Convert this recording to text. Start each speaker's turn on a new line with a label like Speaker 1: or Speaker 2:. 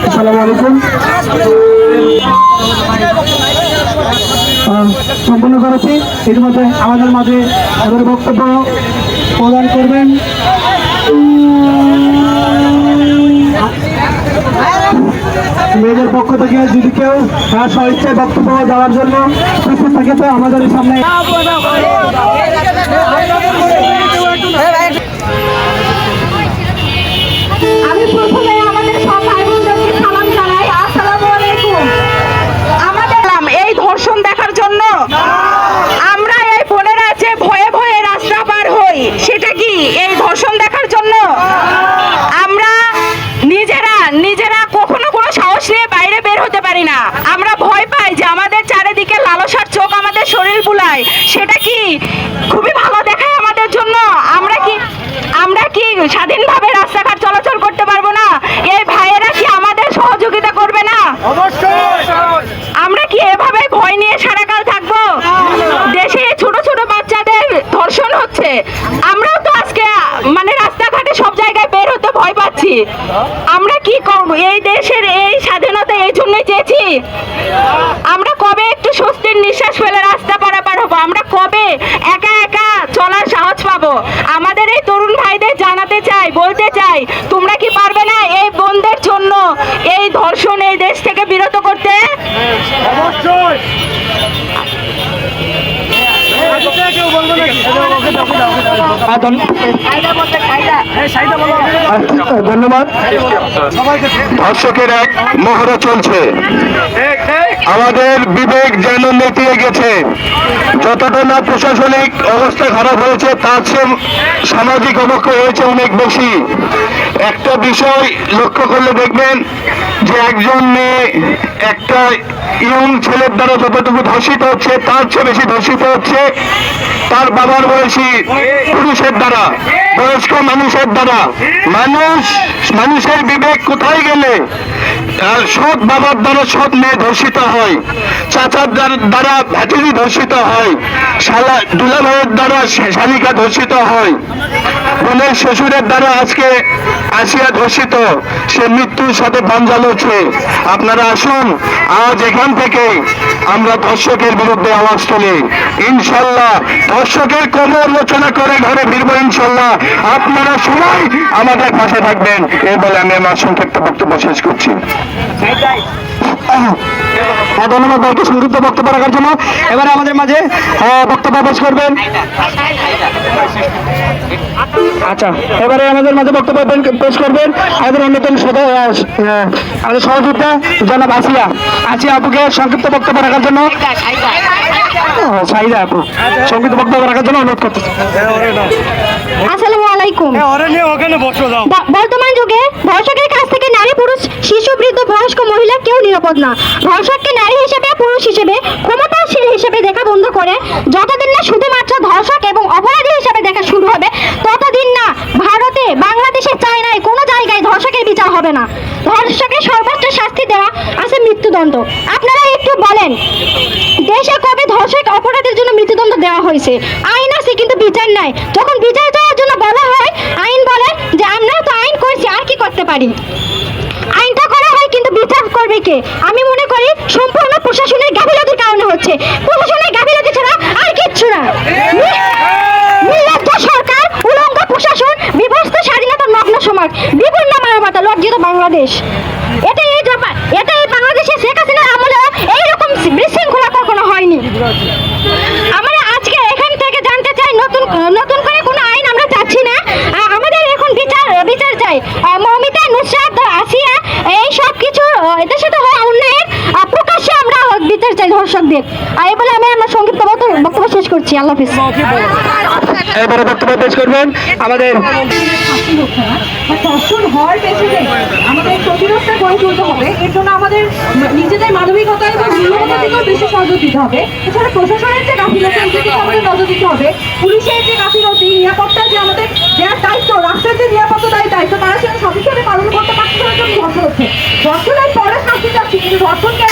Speaker 1: আসসালামু আলাইকুম। সম্পূর্ণ করেছি। ইতিমধ্যে আমাদের মাঝে তাদের বক্তব্য প্রদান করবেন মেয়েদের পক্ষ থেকে যদি কেউ স্বেচ্ছায় বক্তব্য দেওয়ার জন্য প্রস্তুত থাকে তো আমাদের সামনে।
Speaker 2: আমি প্রথমে আমাদের সব ভাই বোনদেরকে সালাম জানাই, আসসালামু আলাইকুম। আমাদের এই ধর্ষণ দেখার জন্য আমরা এই বোনেরা যে ভয়ে ভয়ে রাস্তা পার হই, সেটা কি এই ধর্ষণ দেখার জন্য? আমরা নিজেরা কখনো কোনো সাহস নিয়ে বাইরে বের হতে পারি না। আমরা ভয় পাই যে আমাদের চারিদিকে লালসার চোখ আমাদের শরীর বুলায়, সেটা কি খুবই ভালো দেখায় আমাদের জন্য? আমরা কি স্বাধীনভাবে রাস্তাঘাট চলাচল করতে পারবো না? এই ভাইয়েরা কি আমাদের সহযোগিতা করবে না? আমরা কি এভাবে ভয় নিয়ে সারাকাল থাকবো? দেশে ছোট ছোট বাচ্চাদের ধর্ষণ হচ্ছে, আমরাও তো আজকে মানে রাস্তাঘাটে সব জায়গায় বের হতে ভয় পাচ্ছি। আমরা কি করবো? এই দেশের এই স্বাধীনতা এই জন্যই চেয়েছি। আমরা কবে একটু স্বস্তির নিঃশ্বাস ফেলে রাস্তা পারাপার হবো? আমরা কবে একা একা চলার সাহস পাবো? আমাদের এই তরুণ ভাইদের জানাতে চাই, বলতে চাই, তোমরা কি পারবে না এই বোনদের জন্য এই ধর্ষণ এই দেশ থেকে বিরত করতে?
Speaker 1: ধন্যবাদ।
Speaker 3: ধর্ষকের এক মহড়া চলছে, আমাদের বিবেক যেন নেতিয়ে গেছে। যতটা না প্রশাসনিক অবস্থা খারাপ হয়েছে, তার চেয়ে সামাজিক অবক্ষয় হয়েছে অনেক বেশি। একটা বিষয় লক্ষ্য করলে দেখবেন যে একজন মেয়ে একটা ইয়ং ছেলের দ্বারা যতটুকু ধর্ষিত হচ্ছে, তার চেয়ে বেশি ধর্ষিত হচ্ছে তার বাবার বয়সী পুরুষের দ্বারা, বয়স্ক মানুষের দ্বারা। মানুষের বিবেক কোথায় গেলে? সৎ বাবার দ্বারা সৎ মেয়ে ধর্ষিত হয়, চাচার দ্বারা ভাতিজি ধর্ষিত হয়, দুলা ভাইয়ের দ্বারা শালিকা ধর্ষিত হয়, বোনের শ্বশুরের দ্বারা আজকে আসিয়া ধর্ষিত, সে মৃত্যুর সাথে পাঞ্জা লড়ছে। আপনারা আসুন, আজ এখান থেকে আমরা ধর্ষকের বিরুদ্ধে আওয়াজ তুলি। ইনশাল্লাহ ধর্ষকের কোমর রচনা করে ঘরে ফিরবো ইনশাল্লাহ। আপনারা সবাই আমাদের পাশে থাকবেন, এই বলে আমি আমার সংক্ষিপ্ত বক্তব্য শেষ করছি।
Speaker 1: ধন্যবাদ ভাইকে সংক্ষিপ্ত বক্তব্য রাখার জন্য। এবারে আমাদের মাঝে বক্তব্য পেশ করবেন। আচ্ছা, এবারে আমাদের মাঝে বক্তব্য পেশ করবেন আমাদের অন্যতম আমাদের সহযোগিতা জনাব আসিয়া আপুকে সংক্ষিপ্ত বক্তব্য রাখার জন্য, সাইদা আপু সংক্ষিপ্ত বক্তব্য রাখার জন্য অনুরোধ করতেছি।
Speaker 2: আসসালামু আলাইকুম। বর্তমান যুগে ধর্ষকের কাছ থেকে নারী, পুরুষ, শিশু, বৃদ্ধ, বয়স্ক, মহিলা কেউ নিরাপদ না। ধর্ষককে নারী হিসেবে, পুরুষ হিসেবে, ক্ষমতাশীল হিসেবে দেখা বন্ধ করে যতদিন না শুধুমাত্র ধর্ষক এবং অপরাধী হিসেবে দেখা শুরু হবে, ততদিন না ভারতে, বাংলাদেশে, চায়নায় কোনো জায়গায় ধর্ষকের বিচার হবে না। ধর্ষকের সর্বোচ্চ শাস্তি দেওয়া আছে মৃত্যুদণ্ড। আপনারা একটু বলেন, দেশে কবে ধর্ষক অপরাধের জন্য মৃত্যুদণ্ড দেওয়া হয়েছে? আইন আছে কিন্তু বিচার নাই। যখন বিচার দেওয়ার জন্য বলা হয়, আইন বলে যে আমরা তো আইন করছি, আর কি করতে পারি? আইনটা করা হয় কিন্তু বিচার করবে কে? আমি মনে করি সম্পূর্ণ প্রশাসনের গাফিলতির কারণে হচ্ছে। প্রশাসনের গাফিলতি ছাড়া আর কিচ্ছু না। নির্লজ্জ সরকার, উলঙ্গ প্রশাসন, বিভক্ত স্বাধীনতার নগ্ন সমাজ, বিপন্ন মানবতা, লজ্জিত বাংলাদেশ। এটাই বাংলাদেশে শেখ হাসিনার আমলে এইরকম বিশৃঙ্খলা কখনো হয়নি। আমরা আজকে এখান থেকে জানতে চাই, নতুন করে কোনো আইন আমরা চাচ্ছি না। আমাদের এখন বিচার চাই। মমিতা, নুসরাত, আসিয়া, এই সব কিছু এদের সাথে হওয়া অন্যায়ের প্রকাশ্যে আমরা বিচার চাই ধর্ষকদের। এই বলে আমি আমার সংক্ষিপ্ত বক্তব্য শেষ করছি। আল্লাহ হাফিজ।
Speaker 1: এবারে বক্তব্য পেশ করবেন আমাদের
Speaker 4: হওয়ার পেছনে আমাদের প্রতিরোধটা গড়ে তুলতে হবে। এর জন্য আমাদের নিজেদের মানবিকতা এবং মূল্যবোধের দিকেও বেশি নজর দিতে হবে। এছাড়া প্রশাসনের যে গাফিলতি দিকে আমাদের নজর দিতে হবে, পুলিশের যে গাফিলতি, নিরাপত্তার যে আমাদের দেওয়ার দায়িত্ব, রাষ্ট্রের যে নিরাপত্তার দায়িত্ব, তারা সেটা সঠিকভাবে পালন করতে পারছে না, জন্য ধর্ষণ হচ্ছে। ধর্ষণের পরে শাস্তি চাচ্ছি, কিন্তু ধর্ষণকে